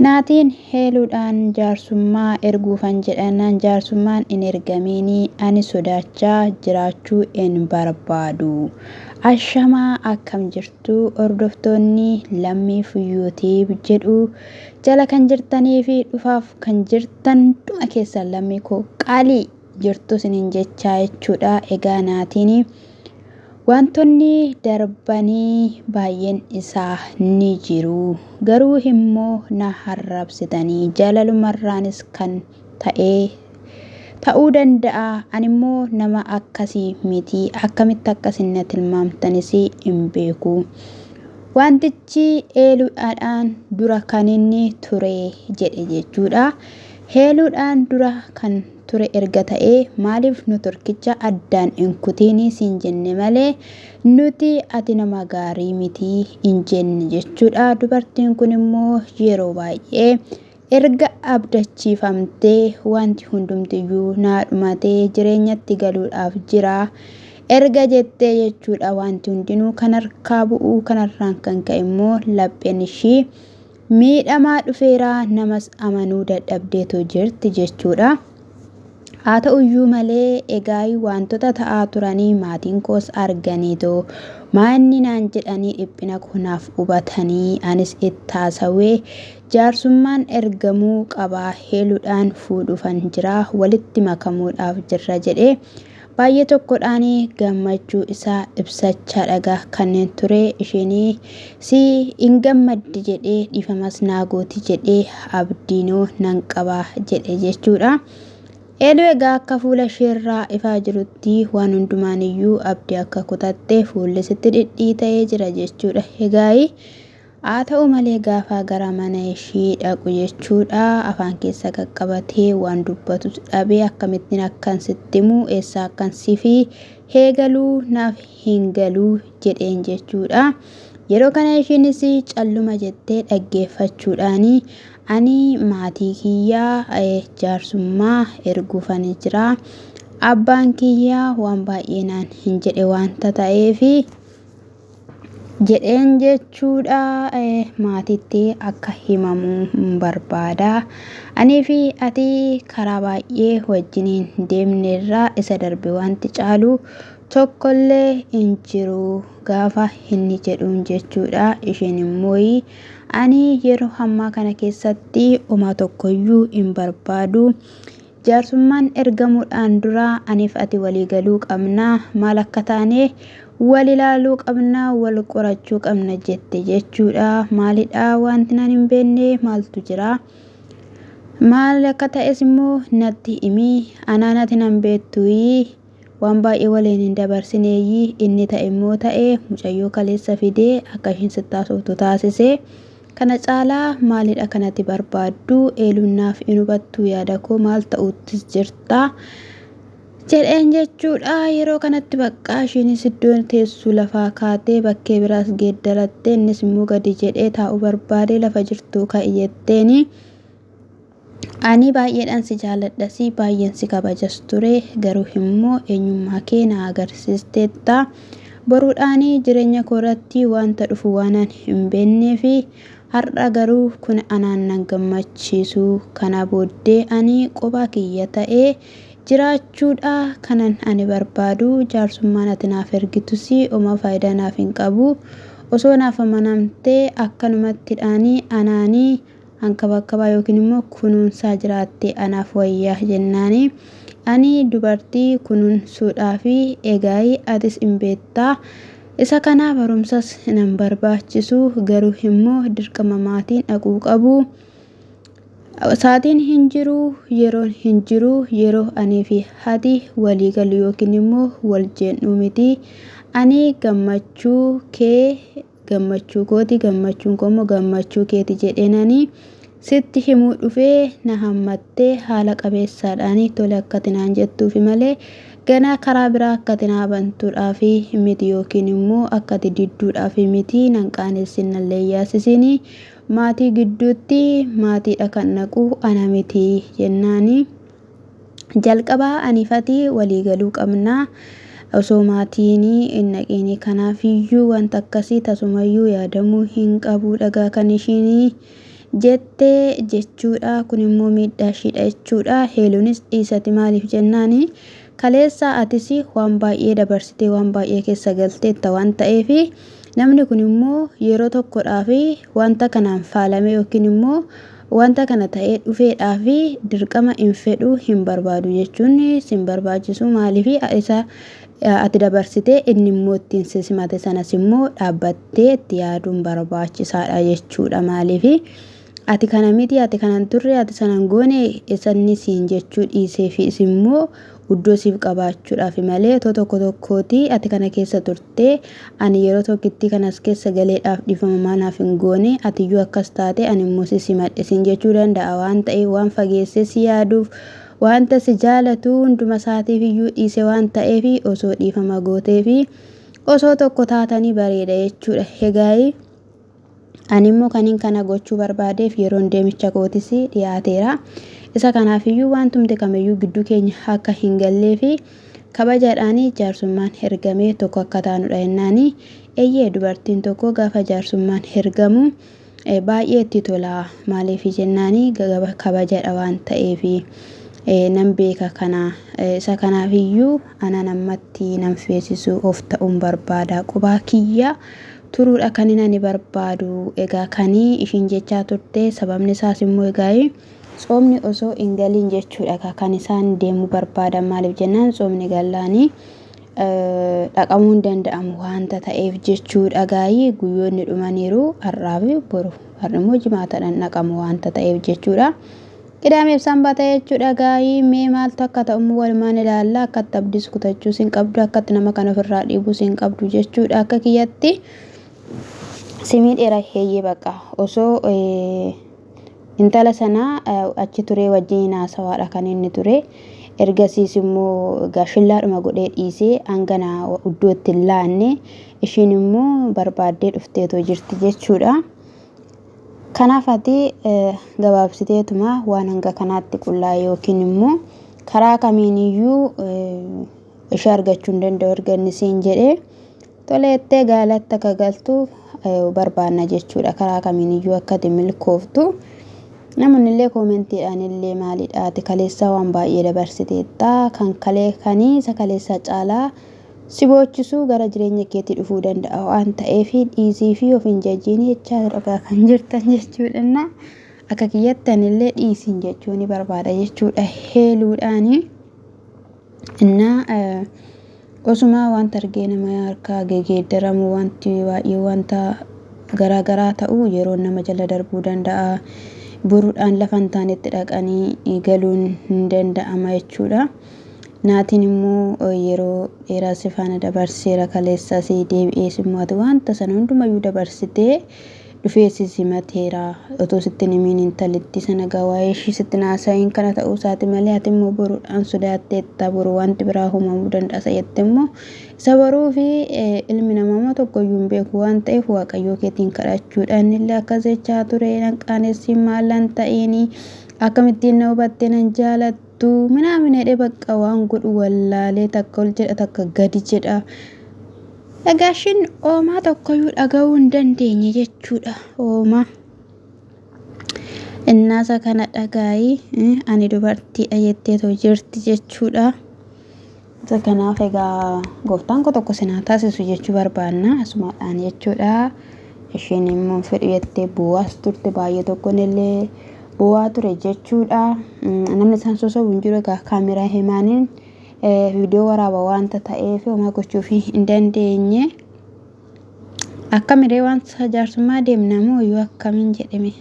Naatiin heeluudhaan jaarsummaa erguufan jedhanaan jaarsummaan in ergaminii ani sodaachaa jiraachuu hin barbaadu. Ashamaa akkam jirtu hordoftoonni Lammiif Yuutiib jedhu jala kan jirtanii fi dhufaaf kan jirtan dhuma keessan lammii koo qaalii jirtu isiniin jechaa jechuudha. Egaa naatiin wantoonni darbanii baay'een isaa ni jiru. Garuu immoo na harrabsitanii jaalalumarraanis kan ta'uu danda'a. Ani immoo nama akkasii miti. Akkamitti akkasinna tilmaamtanis hin beeku. Wantichi heeluudhaan dura kan inni ture jedhe jechuudha. Heeluudhaan dura kan ture erga ta'ee maaliif nu turkicha addaan hin kutiini siin jenne malee nuti ati nama gaarii miti hin jenne jechuudha. Dubartiin kun immoo yeroo baay'ee erga abdachiifamtee wanti hundumtiyyuu naa dhumatee jireenyatti galuudhaaf jira erga jettee jechuudha. Wanti hundinuu kan harkaa bu'uu kanarraan kan ka'e immoo lapheen ishii miidhamaa dhufeera. Namas amanuu dadhabdeetu jirti jechuudha. Haa ta'uyyuu malee egaa wantoota ta'aa turanii maatiin koos arganiitoo maanni naan jedhanii dhiphina kunaaf hubatanii anis itti haasawee jaarsummaan ergamuu qabaa heeluudhaan fuudhuufan jira walitti makamuudhaaf jirra jedhee baay'ee tokkodhaan gammachuu isaa ibsachaa dhagaa kanneen ture. Isheenii si hin gammaddi jedhee dhiifamas naa gooti jedhee abdiinoo nan qabaa jedhe jechuudha. Heeluu egaa akka fuula isheerraa ifaa jirutti waan hundumaaniyyuu abdii akka kutatte fuulli sitti dhidhiita'ee jira jechuudha. Egaa haa ta'u malee gaafa gara mana ishii dhaqu jechuudha afaan keessa qaqqabatee waan dubbatu dhabee akkamittiin akkan sitti himu eessaa akkan sifi heegaluu naaf hin galuu jedheen jechuudha. Yeroo kana ishiinis calluma jettee dhaggeeffachuudhaani ani maatii kiyyaa jaarsummaa erguufan jira. Abbaan kiyyaa waan baay'eenaan hin jedhe wanta ta'eef jedheen jechuudha. Maatitti akka himamu barbaada. Anii fi ati karaa baay'ee wajjiniin deemneerra isa darbe wanti caalu tokkollee hin jiru gaafa inni jedhuun jechuudha. Isheen immoo ani yeroo hammaa kana keessatti uma tokkoyyuu hin barbaadu. Jaarsummaan ergamuudhaan dura aniif ati walii galuu qabna. Maal akka taane wal ilaaluu qabna, wal qorachuu qabna jette jechuudha. Maalidha wanti nan hin beekne maaltu jira? Maal akka ta'es immoo natti himi. Anaan ati nan beektuyi waan baay'ee waliin hin dabarsineeyyi inni ta'e immoo ta'e mucayyoo kaleessa fidee akka ishiin sitti haasoftu taasisee kana caalaa maalidha kanatti barbaaddu? Eeluunnaaf hin hubattu yaada koo maal ta'uttis jirta jedheen jechuudha. Yeroo kanatti baqqaa ishiinis iddoon teessuu lafaa kaatee bakkee biraas geeddarattee innis immoo gadi jedhee taa'uu barbaade lafa jirtuu ka'i jetteeni. Ani baay'eedhaan si jaalladhasi baay'een si kabajas ture garuu immoo eenyummaa kee na agarsiisteetta. Boruudhaanii jireenya koorratti wanta dhufu waanan hin beekneefi har'a garuu kun anaan nan gammachiisu. Kana booddee ani kophaa kiyya ta'ee jiraachuudha kanan ani barbaadu. Jaarsummaan ati naaf ergitus oma faayidaa naaf hin qabu. Osoo naaf amanamtee akkanumattidhaanii anaanii hanqabaa yookiin immoo kunuunsaa jiraattee anaaf wayyaa jennaani. Ani dubartii kunuunsuudhaa fi egaa atis hin beektaa. Isa kana barumsas nan barbaachisu garuu immoo dirqama maatiin dhaquu qabu. Saatiin hin jiru, yeroon hin jiru. Yeroo anii fi ati walii galu yookiin immoo wal jeennu miti. Ani gammachuu kee gammachuu kooti, gammachuun koo immoo gammachuu keeti jedheenani sitti himuu dhufee na hammattee haala qabeessaadhaan tole akkati naan jettuufi malee ganaa karaa biraa akkati naa bantuudhaaf miti yookiin immoo akkati didduudhaaf miti. Nan qaanessin nallee yaasisiin maatii gidduutti maatiidha kan naqu ana miti jennaani. Jalqabaa aniifati walii galuu qabna. Osoo maatiin hin naqiin kanaafiyyuu wanta akkasii tasumayyuu yaadamuu hin qabu dhagaa kan ishiin jettee jechuudha. Kun immoo miidhaashiidha jechuudha. Heeluunis dhiisati maaliif jennaani kaleessa atis waan baay'ee dabarsitee waan baay'ee keessa galteetta waan ta'eef namni kun immoo yeroo tokkodhaaf wanta kanaan faalame yookiin immoo wanta kana ta'ee dhufeedhaaf dirqama hin fedhu hin barbaadu jechuun sin barbaachisu maaliif isa ati dabarsitee inni immoo ittiin simate sanas immoo dhaabbattee itti yaaduun barbaachisaadha jechuudha. Maaliif ati kana miti ati kanan turre ati sanan goone isanni siin jechuu dhiisee fi immoo iddoo siif qabaachuudhaaf malee tokko tokkooti ati kana keessa turte ani yeroo tokkitti kanas keessa galeedhaaf dhifama maanaaf hin goone ati iyyuu akkas taate ani immoo si madhe siin jechuu danda'a waan ta'eef waan fageessee si yaaduuf wanta si jaalatu hunduma isaatiif iyyuu dhiise waan ta'eef osoo dhiifama gootee fi osoo tokko taatanii bareeda jechuudha. Egaa ani immoo kaniin kana gochuu barbaadeef yeroon deemicha kootis dhiyaateera. Isa kanaaf iyyuu wantumti kamiyyuu gidduu keenya akka hin gallee fi kabajaadhaan jaarsummaan hergamee tokko akka taanudha jennaani. Eeyyee dubartiin tokko gaafa jaarsummaan hergamu baay'ee itti tola maaliif jennaani kabajaadha waan ta'eef nan beeka kana. Isa kanaaf iyyuu ana namatti nan feesisu of ta'uun barbaada qubaa kiyya turuudha kan ani barbaadu. Egaa kanii ishiin jechaa turte sababni isaas immoo egaa soomni osoo hin galiin jechuudha kan isaan deemu barbaadan maaliif jennaan soomni gallaanii dhaqamuu hin danda'amu wanta ta'eef jechuudha. Gaayii guyyoonni dhumaniiru har'aa fi boru har'i immoo jimaatadhaan dhaqamu wanta ta'eef jechuudha. Qidaameef sanbata jechuudha. Gaayii mee maaltu akka ta'u walumaan ilaalla. Akkatti abdiis kutachuu sin qabdu akkatti nama kan ofirraa dhiibuu sin qabdu jechuudha. Akka kiyyatti simii dheeraa heeyyee baqa osoo intala sana achi ture wajjin haasawaadha kan inni ture. Ergasiis immoo gaashillaadhuma godhee dhiisee hangana iddootti hin laanne ishiin immoo barbaaddee dhufteetoo jirti jechuudha. Kanaaf ati gabaabsiteetuma waan hanga kanaatti qullaa'e yookiin immoo karaa kamiiniyyuu ishee argachuu hin danda'u erganni siin jedhee toleettee gaalatti akka galtu barbaanna jechuudha. Karaa kamiiniyyuu akka ati milkooftu namoonni illee koomentiidhaan illee maalidha ati kaleessa waan baay'ee dabarsiteetta kan kalee kanii isa kaleessa caalaa si boochisuu gara jireenya keetti dhufuu danda'a waan ta'eef dhiisii fi of hin jajjiin jechaa dhagaa kan jirtan jechuudha. Akka kiyyattan illee dhiisiin jechuun barbaada jechuudha. Heeluudhaani osuma wanta argee nama harkaa geeddaramu wanti baay'ee wanta garaagaraa ta'u yeroo nama jala darbuu danda'a. Boruudhaan lafan taanetti dhaqanii galuun hin danda'ama jechuudha. Naatiin immoo yeroo dheeraa si faana dabarseera kaleessa si deebi'ees immoo ati wanta sana hundumayyuu dabarsitee dhufee si simateera otoo sitti himiin intalitti sana gawaa'ee ishii sitti naasa'iin kana ta'uu isaati malee ati immoo boruudhaan sodaatteetta boru wanti biraa uumamuu danda'a jette immoo isa boruu fi ilmi namaa tokkoyyuu hin beeku waan ta'eef waaqayyoo keetiin kadhachuudhaan illee akkas jechaa ture nan qaanessi maallan ta'ini akkamittiin na hubattee nan jaalattu minaamin jedhee bakka waan godhu wallaalee takka ol jedha takka gadi jedha. Dhagaashin oomaa tokkoyyuu dhaga'uu hin dandeenye jechuudha. Oomaa innaasa kana dhagaayii ani dubartiidha jetteetoo jirti jechuudha. Isa kanaaf egaa gooftaan koo tokko sinaa taasisu jechuu barbaanna asumaadhaan jechuudha. Isheen immoo fedhu jettee bu'aas turte baay'ee tokkoon illee bu'aa ture jechuudha. Namni isaan sosobu hin jiru egaa kaameraa himaaniin viidiyoo waraaba wanta ta'eef homaa gochuuf hin dandeenye. Akkamiree wanta jaarsummaa deemnamoo yoo akkamiin jedhame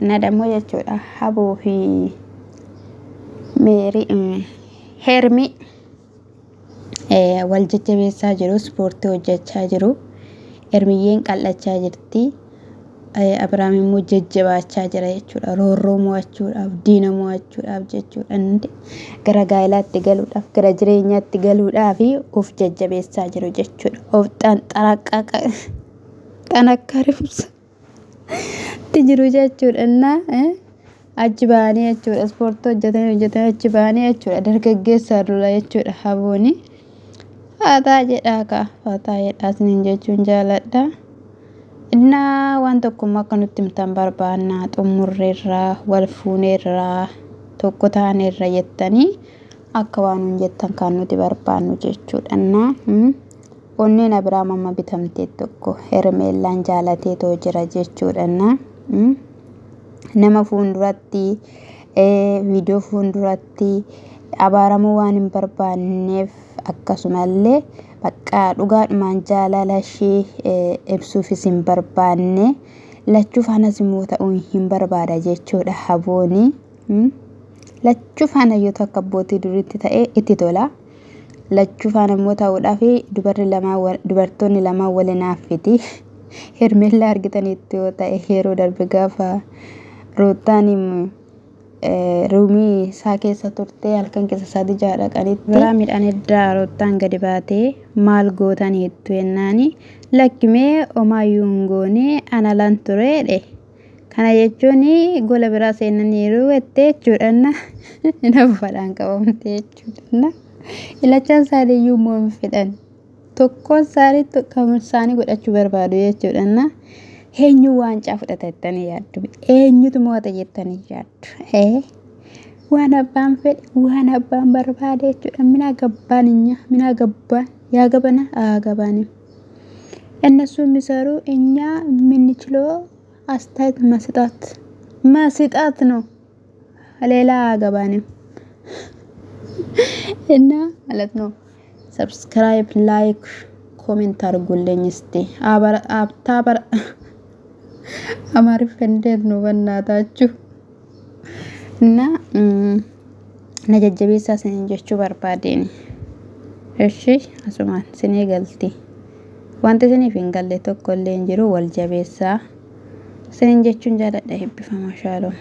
na dammoo jechuudha. Haboo fi Hermi wal jajjabeessaa jiru ispoortii hojjechaa jiru. Hermiyyeen qal'achaa jirti. Abiraam immoo jajjabaachaa jira jechuudha. Roorroo mo'achuudhaaf diina mo'achuudhaaf jechuudha. Gara gaa'ilaatti galuudhaaf gara jireenyaatti galuudhaaf of jajjabeessaa jiru jechuudha. Of xanakkaritti jiru jechuudha. Achi bahanii jechuudha. Ispoortii hojjetanii achi bahanii jechuudha. Dargaggeessaa dura jechuudha. Habooni fataa jedhaa ka fataa jedhaa isiniin jechuun jaaladha. Innaa waan tokkummaa akka nutti himtan barbaannaa xumurreerraa wal fuuneerraa tokko taaneerra jettanii akka waan hin jettan kan nuti barbaannu jechuudha. Onneen Abiraam amma bitamtee tokko Hermeellaan jaalatee too jira jechuudha. Nama fuulduratti viidiyoo fuulduratti abaaramuu waan hin barbaanneef akkasumallee bakka dhugaadhumaan jaalala ishee ibsuufis hin barbaanne lachuu faana simoo ta'uu hin barbaada jechuudha. Habooni lachuu faana yoo akka abbootii duriitti ta'e itti tola. Lachuu faana immoo ta'uudhaaf dubartoonni lama waliin affiti. Hermeellaa argitanitti yoo ta'e yeroo darbe gaafa Ruutaan ruumii isaa keessa turtee halkan keessa sadii dhaqanitti garaa midhaan eddaa Ruutaan gadi baatee maal gootan jettu jennaani lakkimee omaayyuu hin goone ana lan tureedhe. Kana jechuun gola biraa seenaniiru jettee jechuudha. Nafadhaan qabamtee jechuudha. Ilachaan isaaniiyyuu immoo hin fedhan. Tokkoon isaanii godhachuu barbaadu jechuudha. Eenyu waancaa fudhata jettanii yaaddu? Eenyutu mo'ata jettanii yaaddu? Waan abbaan fedhe waan abbaan barbaade jechuudha. Mina gabbaan yaa gabana gabaani. እነሱ የሚሰሩ እኛ የምንችለው አስተያየት መስጠት ነው። ሌላ አገባንም እና ማለት ነው። ሰብስክራይብ ላይክ ኮሜንት አድርጉልኝ እስቲ አብታበር አማርኛ እንዴት ነው በእናታችሁ? እና ነጀጀቤሳ ስንጀቹ በርባዴኒ እሺ አሱማን ስኔ ገልቲ ዋንተ ስኔ ፊንጋሌ tokko illee hin jiru wal jabeessaa ስንጀቹን jaaladha eebbifamaa shaaloo